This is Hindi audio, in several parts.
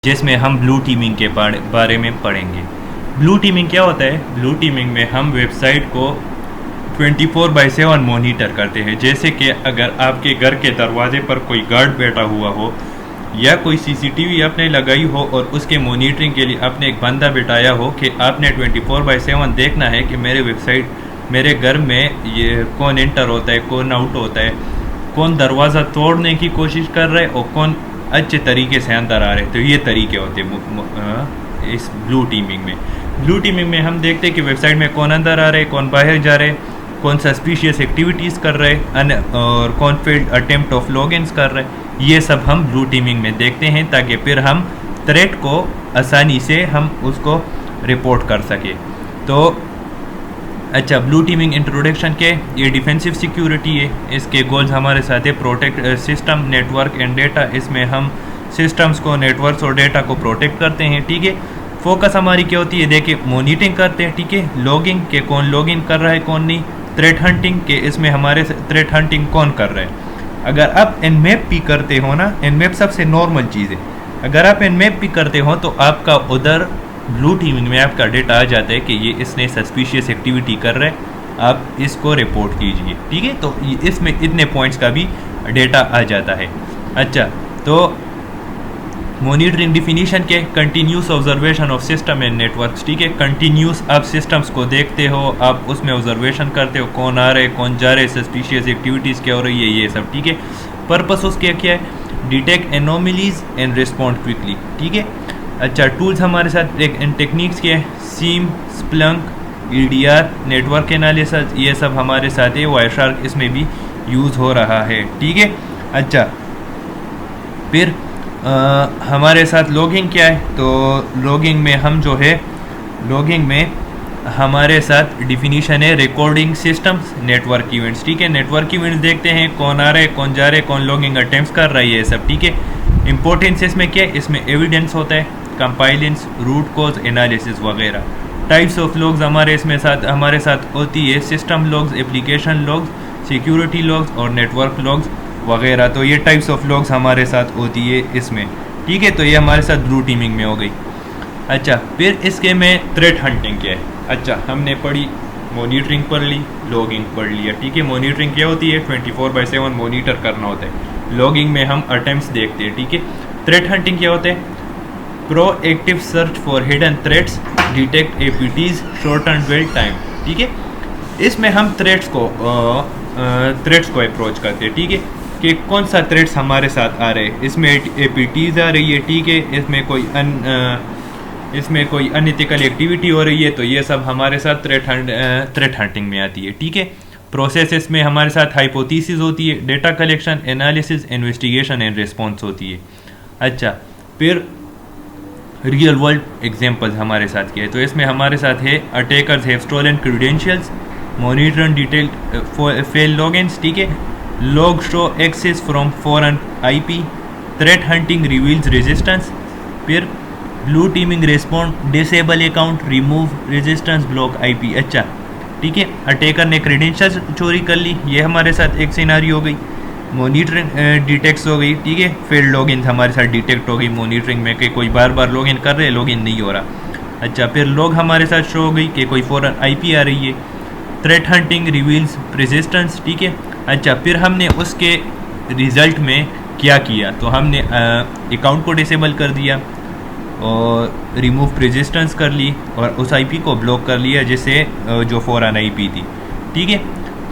जिसमें हम ब्लू टीमिंग के बारे में पढ़ेंगे। ब्लू टीमिंग क्या होता है? ब्लू टीमिंग में हम वेबसाइट को 24/7 मॉनिटर करते हैं। जैसे कि अगर आपके घर के दरवाजे पर कोई गार्ड बैठा हुआ हो या कोई सीसीटीवी आपने लगाई हो और उसके मॉनिटरिंग के लिए आपने एक बंदा बिठाया हो कि आपने 24/7 देखना है कि मेरे घर में ये कौन एंटर होता है, कौन आउट होता है, कौन दरवाज़ा तोड़ने की कोशिश कर रहा है और कौन अच्छे तरीके से अंदर आ रहे हैं। तो ये तरीके होते हैं इस ब्लू टीमिंग में। ब्लू टीमिंग में हम देखते हैं कि वेबसाइट में कौन अंदर आ रहे हैं, कौन बाहर जा रहे हैं, कौन सस्पिशियस एक्टिविटीज़ कर रहे हैं और कौन फेल्ड अटेम्प्ट ऑफ लॉगिन्स कर रहे हैं। ये सब हम ब्लू टीमिंग में देखते हैं ताकि फिर हम थ्रेट को आसानी से हम उसको रिपोर्ट कर सके। तो अच्छा, ब्लू टीमिंग इंट्रोडक्शन के ये डिफेंसिव सिक्योरिटी है। इसके गोल्स हमारे साथ है protect system, network and data. इसमें हम सिस्टम्स को, नेटवर्क्स और डेटा को प्रोटेक्ट करते हैं। ठीक है, फोकस हमारी क्या होती है? देखिए, मॉनिटरिंग करते हैं। ठीक है, लॉगिंग के कौन लॉगिन कर रहा है, कौन नहीं। थ्रेट हंटिंग के इसमें हमारे थ्रेट हंटिंग कौन कर रहा है। अगर आप एनमैप भी करते हो ना, एनमैप सबसे नॉर्मल चीज़ है। अगर आप एनमैप भी करते हो तो आपका उधर ब्लू टीमिंग में आपका डेटा आ जाता है कि ये इसने सस्पिशियस एक्टिविटी कर रहा है, आप इसको रिपोर्ट कीजिए। ठीक है, तो इसमें इतने पॉइंट्स का भी डेटा आ जाता है। अच्छा, तो मॉनिटरिंग डिफिनीशन के continuous observation of system and networks. ठीक है, कंटिन्यूस आप सिस्टम्स को देखते हो, आप उसमें ऑब्जर्वेशन करते हो, कौन आ रहे, कौन जा रहे, सस्पिशियस एक्टिविटीज़ क्या हो रही है, ये सब। ठीक है, पर्पस उसके क्या है? Detect anomalies and respond quickly. ठीक है, अच्छा, टूल्स हमारे साथ टेक्निक्स के हैं, सीम, स्प्लंक, EDR, नेटवर्क एनालिसिस, ये सब हमारे साथ है। वायरशार्क इसमें भी यूज़ हो रहा है। ठीक है, अच्छा, फिर हमारे साथ लॉगिंग क्या है? तो लॉगिंग में हम जो है, लॉगिंग में हमारे साथ डिफिनीशन है रिकॉर्डिंग सिस्टम्स, नेटवर्क इवेंट्स। ठीक है, नेटवर्क इवेंट्स देखते हैं, कौन आ रहे, कौन जा रहे, कौन लॉगिंग अटेम्प्ट्स कर रही है, सब। ठीक है, इंपॉर्टेंस इसमें क्या है? इसमें एविडेंस होता है, कंपाइलेंस, रूट कॉज एनालिसिस वगैरह। टाइप्स ऑफ लॉग्स हमारे साथ होती है, system logs, application logs, security logs और नेटवर्क लॉग्स वगैरह। तो ये टाइप्स ऑफ लॉग्स हमारे साथ होती है इसमें। ठीक है, तो ये हमारे साथ ब्लू टीमिंग में हो गई। अच्छा, फिर इसके में थ्रेट हंटिंग क्या है? अच्छा, हमने पढ़ी, मॉनिटरिंग पढ़ ली, लॉगिंग पढ़ लिया। ठीक है, मॉनिटरिंग क्या होती है? 24/7 मॉनिटर करना होता है। लॉगिंग में हम अटेम्प्ट्स देखते हैं। ठीक है, थ्रेट हंटिंग क्या होता है? Proactive search for hidden threats, detect APTs, shorten dwell time. ठीक है, इसमें हम थ्रेट्स को अप्रोच करते हैं। ठीक है, कि कौन सा थ्रेट्स हमारे साथ आ रहे हैं। इसमें APTs आ रही है। ठीक है, इसमें कोई अनइथिकल एक्टिविटी हो रही है, तो ये सब हमारे साथ थ्रेट हंटिंग में आती है। ठीक है, प्रोसेस में हमारे साथ हाइपोथेसिस होती है, data collection, analysis, investigation and response होती है। अच्छा, फिर रियल वर्ल्ड एग्जांपल्स हमारे साथ क्या है? तो इसमें हमारे साथ है attackers have stolen credentials, monitoring detailed fail logins. ठीक है, log show access from foreign IP, threat hunting reveals resistance. फिर blue teaming respond, disable account, remove resistance, block IP। अच्छा, ठीक है, अटैकर ने क्रेडेंशियल्स चोरी कर ली, ये हमारे साथ एक सिनारी हो गई। मॉनिटरिंग डिटेक्ट हो गई। ठीक है, फेल्ड लॉगिन हमारे साथ डिटेक्ट हो गई मॉनिटरिंग में कि कोई बार बार लॉगिन कर रहे हैं, लॉगिन नहीं हो रहा। अच्छा, फिर लॉग हमारे साथ शो हो गई कि कोई फॉरेन IP आ रही है। Threat hunting reveals resistance. ठीक है, अच्छा, फिर हमने उसके रिजल्ट में क्या किया? तो हमने अकाउंट को डिसेबल कर दिया और रिमूव रेजिस्टेंस कर ली और उस IP को ब्लॉक कर लिया जिससे जो फॉरेन IP थी। ठीक है,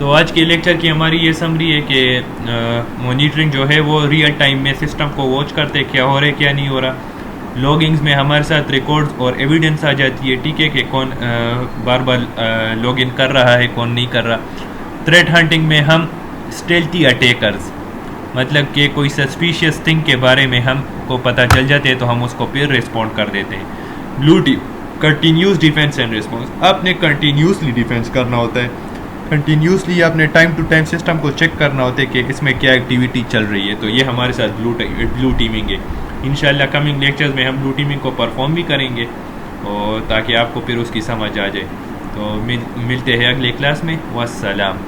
तो आज के लेक्चर की हमारी ये समरी है कि मॉनिटरिंग जो है वो रियल टाइम में सिस्टम को वॉच करते क्या हो रहा है, क्या नहीं हो रहा। लॉगिंग्स में हमारे साथ रिकॉर्ड्स और एविडेंस आ जाती है। ठीक है, कि कौन बार बार लॉगिन कर रहा है, कौन नहीं कर रहा। थ्रेट हंटिंग में हम स्टेल्थी अटैकर्स, मतलब कि कोई सस्पिशियस थिंग के बारे में हमको पता चल जाते हैं तो हम उसको फिर रिस्पॉन्ड कर देते हैं। Blue team continuous defence and response, आपने कंटिन्यूसली डिफेंस करना होता है। कंटिन्यूसली आपने टाइम टू टाइम सिस्टम को चेक करना होता है कि इसमें क्या एक्टिविटी चल रही है। तो ये हमारे साथ ब्लू टीमिंग है। इंशाल्लाह कमिंग लेक्चर्स में हम ब्लू टीमिंग को परफॉर्म भी करेंगे और ताकि आपको फिर उसकी समझ आ जाए। तो मिलते हैं अगले क्लास में। वस्सलाम।